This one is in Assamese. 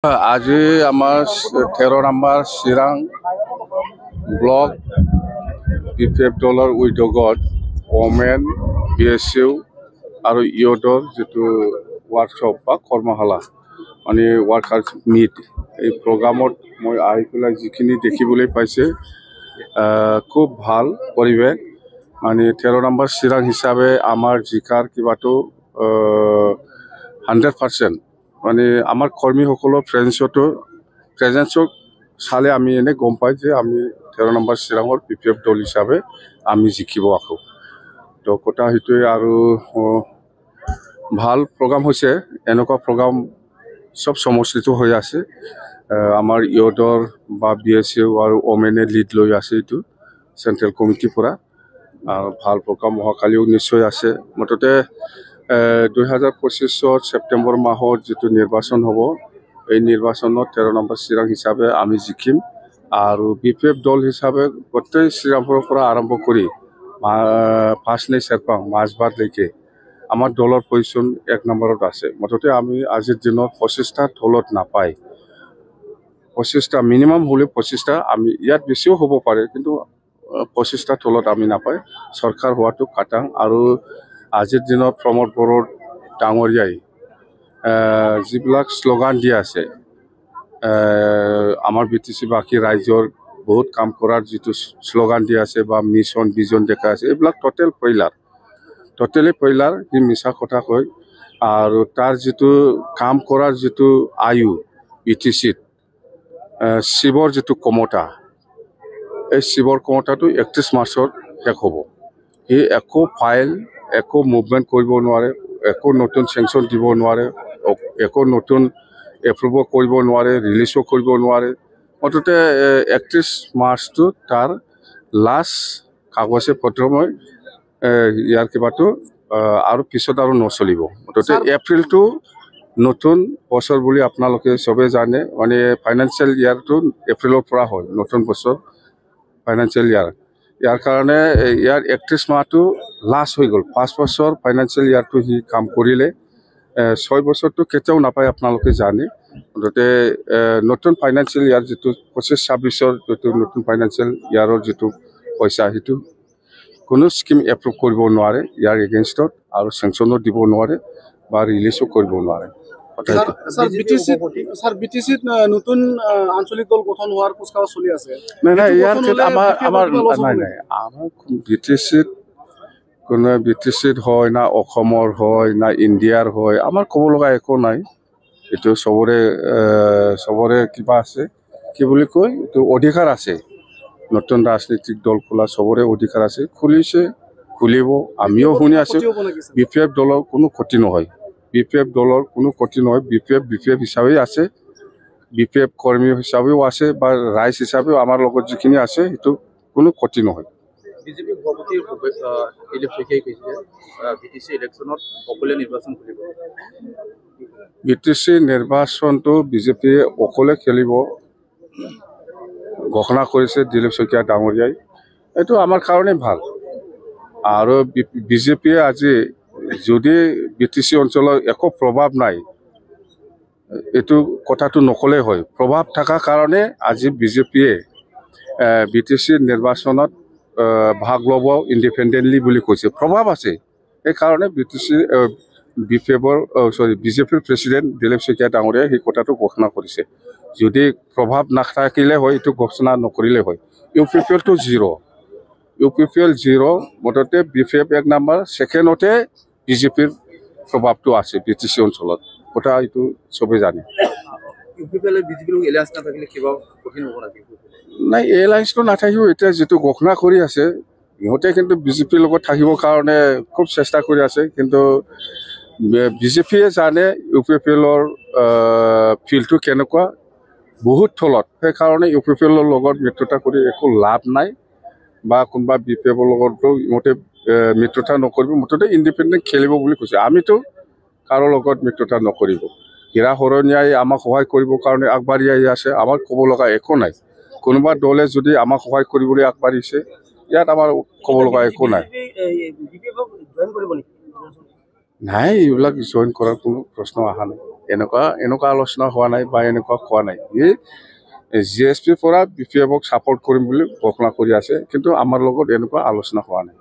আজি আমাৰ 13 নম্বৰ চিৰাং ব্লক বিপিএফ দলৰ উদ্যোগত ওমেন BSU আৰু ইয়দৰ যিটো ৱৰ্কশ্বপ বা কৰ্মশালা মানে ৱৰ্কাৰ্ছ মিট এই প্ৰগ্ৰামত মই আহি পেলাই যিখিনি দেখিবলৈ পাইছে খুব ভাল পৰিৱেশ মানে 13 নম্বৰ চিৰাং হিচাপে আমাৰ জিকাৰ কিবাটো 100% মানে আমাৰ কৰ্মীসকলৰ প্ৰেজেন্সক চালে আমি এনে গম পাই যে আমি 13 নম্বৰ চিৰাঙৰ বিপিএফ দল হিচাপে আমি জিকিব আকৌ তো কথা সেইটোৱে আৰু ভাল প্ৰগ্ৰাম হৈছে এনেকুৱা প্ৰগ্ৰাম সব সমষ্টিত হৈ আছে আমাৰ ইয়দৰ বা BSU আৰু ওমেনে লিড লৈ আছে এইটো চেন্ট্ৰেল কমিটিৰ পৰা ভাল প্ৰগ্ৰাম অহাকালিও নিশ্চয় আছে মুঠতে 2025 ছেপ্টেম্বৰ মাহত যেটো নিৰ্বাচন হ'ব এই নিৰ্বাচনত 13 নম্বৰ চিৰাং হিচাপে আমি জিকিম আৰু বিপিএফ দল হিচাপে গোটেই শ্ৰীৰামপুৰৰ পৰা আৰম্ভ কৰি ফাৰ্ষ্ট চেৰপাং মাছবাদ লৈকে আমাৰ দলৰ পজিশন 1 নম্বৰত আছে মুঠতে আমি আজিৰ দিনত 25টা দলত নাপায় 25টা মিনিমাম হলে 25টা আমি ইয়াত বেছিও হ'ব পাৰে কিন্তু 25টা দলত আমি নাপায় সৰকাৰ হোৱাটো কাটাং আৰু আজিৰ দিনত প্ৰমোদ বড়োৰ ডাঙৰীয়াই যিবিলাক স্লোগান দিয়া আছে আমাৰ BTC বাকি ৰাজ্যৰ বহুত কাম কৰাৰ যিটো স্লোগান দিয়া আছে বা মিছন ভিজন দেখা আছে এইবিলাক টোটালি পইলাৰ কি মিছা কথা কয় আৰু তাৰ যিটো কাম কৰাৰ যিটো আয়ু BTC শিৱৰ যিটো কমতা এই শিৱৰ কমতাটো 31 মাৰ্চত শেষ হ'ব এই একো ফাইল একো মুভমেন্ট কৰিব নোৱাৰে একো নতুন সেংচন দিব নোৱাৰে একো নতুন এপ্ৰুভ কৰিব নোৱাৰে ৰিলিজও কৰিব নোৱাৰে মুঠতে 31 মাৰ্চটো তাৰ লাষ্ট কাগজে পত্ৰ মই ইয়াৰ কিবাটো আৰু পিছত আৰু নচলিব মুঠতে এপ্ৰিলটো নতুন বছৰ বুলি আপোনালোকে সবে জানে মানে ফাইনান্সিয়েল ইয়াৰটো এপ্ৰিলৰ পৰা হয় নতুন বছৰ ফাইনান্সিয়েল ইয়াৰ কাৰণে ইয়াৰ 31 মাহটো লাষ্ট হৈ গ'ল 5 বছৰ ফাইনান্সিয়েল ইয়াৰটো হি কাম কৰিলে 6 বছৰটো কেতিয়াও নাপায় আপোনালোকে জানে মুঠতে নতুন ফাইনান্সিয়েল ইয়াৰ যেটো 25-26ৰ যেটো নতুন ফাইনান্সিয়েল ইয়াৰৰ যেটো পইচা হিটো কোনো স্কিম এপ্ৰুভ কৰিব নোৱাৰে ইয়াৰ এগেইনষ্টত আৰু সেংচনো দিব নোৱাৰে বা ৰিলিজও কৰিব নোৱাৰে স্যাৰ BTC নতুন আঞ্চলিক দল গঠন হওয়াৰ প্ৰস্তাব চলি আছে নাই ইয়াৰ আমাৰ BTC কোন BTC হয় না অসমৰ হয় না ইণ্ডিয়াৰ হয় আমাৰ ক'ব লগা একো নাই এটো সবৰে কিবা আছে কি বুলি কয় এটো অধিকাৰ আছে নতুন ৰাজনৈতিক দল খোলা সবৰে অধিকাৰ আছে খুলিব আমিও শুনি আছো বিপিএফ দলৰ কোনো ক্ষতি নহয় বিপিএফ দলৰ কোনো ক্ষতি নহয় বিপিএফ হিচাপে আছে বিপিএফ কৰ্মী হিচাপেও আছে বা ৰাইজ হিচাপেও আমাৰ লগত যিখিনি আছে এটো কোনো ক্ষতি নহয় বিজেপি সভাপতি ইলেকশ্যন কৈছে BTC ইলেকশ্যনত অকলে নিৰ্বাচন কৰিব BTC নিৰ্বাচনটো বিজেপি অকলে খেলিব ঘোষণা কৰিছে দিলীপ শইকীয়া ডাঙৰীয়াই এটো আমাৰ কাৰণে ভাল আৰু বিজেপি আজি যদি BTC অঞ্চলৰ একো প্ৰভাৱ নাই এটো কথাটো নকলে হয় প্ৰভাৱ থকা কাৰণে আজি বিজেপিয়ে BTC নিৰ্বাচনত ভাগ ল'ব ইন্ডিপেন্ডেন্টলি বুলি কৈছে প্ৰভাৱ আছে এই কাৰণে বিজেপিৰ প্ৰেসিডেন্ট দিলীপ শইকীয়া ডাঙৰীয়াই এই কথাটো ঘোষণা কৰিছে যদি প্ৰভাৱ নাথাকিলে হয় এটো ঘোষণা নকৰিলে হয় UPPL টো 0 UPPL 0 মুঠতে BPF 1 নম্বৰ সেকেন্ডতে বিজেপিৰ প্ৰভাৱটো আছে BTC অঞ্চলত কথা এইটো সবে জানে UPPL বিজেপিৰ এলায়েন্স নাথাকিলে কিবা কঠিন হ'ব নেকি নাই এলায়েন্সটো নাথাকিও এতিয়া যেটো ঘোষণা কৰি আছে ইহঁতে কিন্তু বিজেপিৰ লগত থাকিবৰ কাৰণে খুব চেষ্টা কৰি আছে কিন্তু বিজেপিয়ে জানে UPPLৰ ফিল্ডটো কেনেকুৱা বহুত থলত সেই কাৰণে UPPLৰ লগত মিত্ৰতা কৰি একো লাভ নাই বা কোনবা BPFৰ লগতো ইহঁতে মিত্ৰতা নকৰিব মুঠতে ইন্ডিপেন্ডেন্ট খেলিব বুলি কৈছে আমিতো কাৰো লগত মিত্ৰতা নকৰিব হিৰা হৰণিয়াই আমাক সহায় কৰিব কাৰণে আগবাঢ়ি আহি আছে আমাৰ ক'ব লগা একো নাই কোনোবা দলে যদি আমাক সহায় কৰিবলৈ আগবাঢ়িছে ইয়াত আমাৰ ক'ব লগা একো নাই নাই, এইবিলাক জইন কৰাৰ কোনো প্ৰশ্ন অহা নাই। এনেকুৱা আলোচনা হোৱা নাই বা এনেকুৱা খোৱা নাই। GSPৰ পৰা BPFক ছাপৰ্ট কৰিম বুলি ঘোষণা কৰি আছে, কিন্তু আমাৰ লগত এনেকুৱা আলোচনা হোৱা নাই।